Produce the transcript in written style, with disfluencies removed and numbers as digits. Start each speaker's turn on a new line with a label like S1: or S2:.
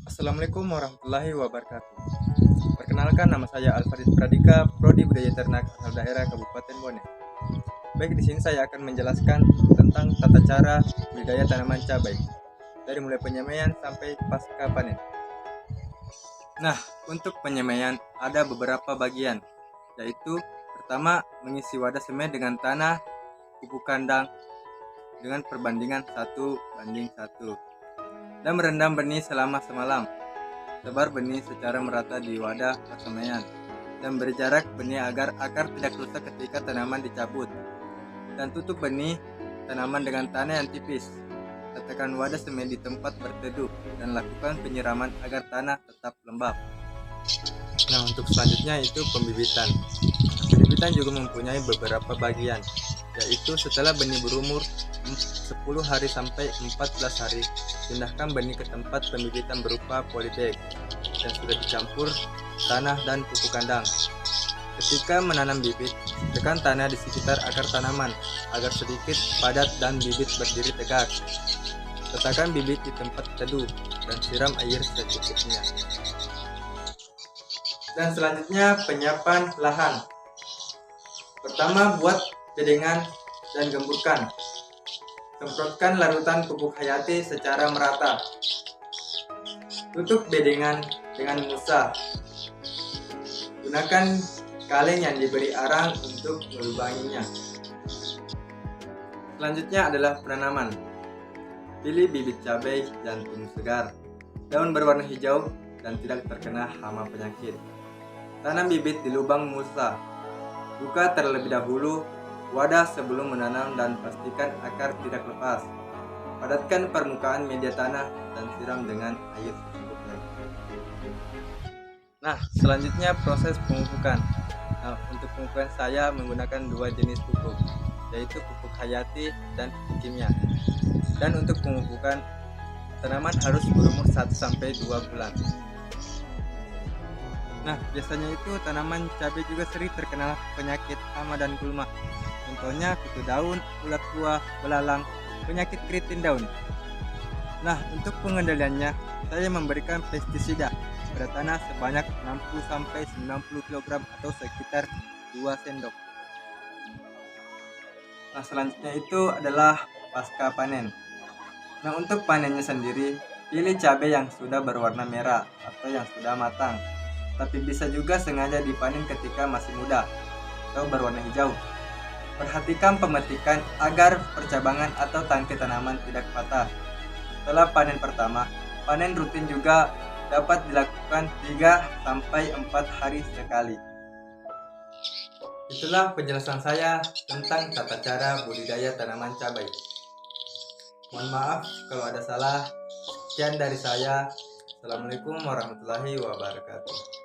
S1: Assalamualaikum warahmatullahi wabarakatuh. Perkenalkan, nama saya Alfarid Pradika, Prodi Budaya Ternak asal daerah Kabupaten Bone. Baik, di sini saya akan menjelaskan tentang tata cara budidaya tanaman cabai dari mulai penyemaian sampai pasca panen. Nah, untuk penyemaian ada beberapa bagian, yaitu pertama mengisi wadah semai dengan tanah pupuk kandang dengan perbandingan 1:1 dan merendam benih selama semalam. Tebar benih secara merata di wadah persemaian dan beri jarak benih agar akar tidak rusak ketika tanaman dicabut. Dan tutup benih tanaman dengan tanah yang tipis. Letakkan wadah semai di tempat berteduh dan lakukan penyiraman agar tanah tetap lembab. Nah, untuk selanjutnya itu pembibitan. Pembibitan juga mempunyai beberapa bagian, yaitu setelah benih berumur 10 hari sampai 14 hari, pindahkan benih ke tempat pembibitan berupa polybag yang sudah dicampur tanah dan pupuk kandang. Ketika menanam bibit, tekan tanah di sekitar akar tanaman agar sedikit padat dan bibit berdiri tegak. Letakkan bibit di tempat teduh dan siram air secukupnya. Dan selanjutnya penyiapan lahan. Pertama, buat bedengan dan gemburkan. Semprotkan larutan pupuk hayati secara merata. Tutup bedengan dengan musa. Gunakan kaleng yang diberi arang untuk melubanginya. Selanjutnya adalah penanaman. Pilih bibit cabai jantung segar, daun berwarna hijau dan tidak terkena hama penyakit. Tanam bibit di lubang musa. Buka terlebih dahulu wadah sebelum menanam dan pastikan akar tidak lepas. Padatkan permukaan media tanah dan siram dengan air secukupnya. Nah, selanjutnya proses pemupukan. Nah, untuk pemupukan saya menggunakan dua jenis pupuk, yaitu pupuk hayati dan pupuk kimia. Dan untuk pemupukan, tanaman harus berumur 1-2 bulan. Nah, biasanya itu tanaman cabai juga sering terkena penyakit hama dan gulma. Contohnya kutu daun, ulat buah, belalang, penyakit keriting daun. Nah, untuk pengendaliannya, saya memberikan pestisida pada tanah sebanyak 60-90 kg atau sekitar 2 sendok. Nah, selanjutnya itu adalah pasca panen. Nah, untuk panennya sendiri, pilih cabai yang sudah berwarna merah atau yang sudah matang. Tapi bisa juga sengaja dipanen ketika masih muda atau berwarna hijau. Perhatikan pemetikan agar percabangan atau tangkai tanaman tidak patah. Setelah panen pertama, panen rutin juga dapat dilakukan 3-4 hari sekali. Itulah penjelasan saya tentang tata cara budidaya tanaman cabai. Mohon maaf kalau ada salah. Sekian dari saya. Assalamualaikum warahmatullahi wabarakatuh.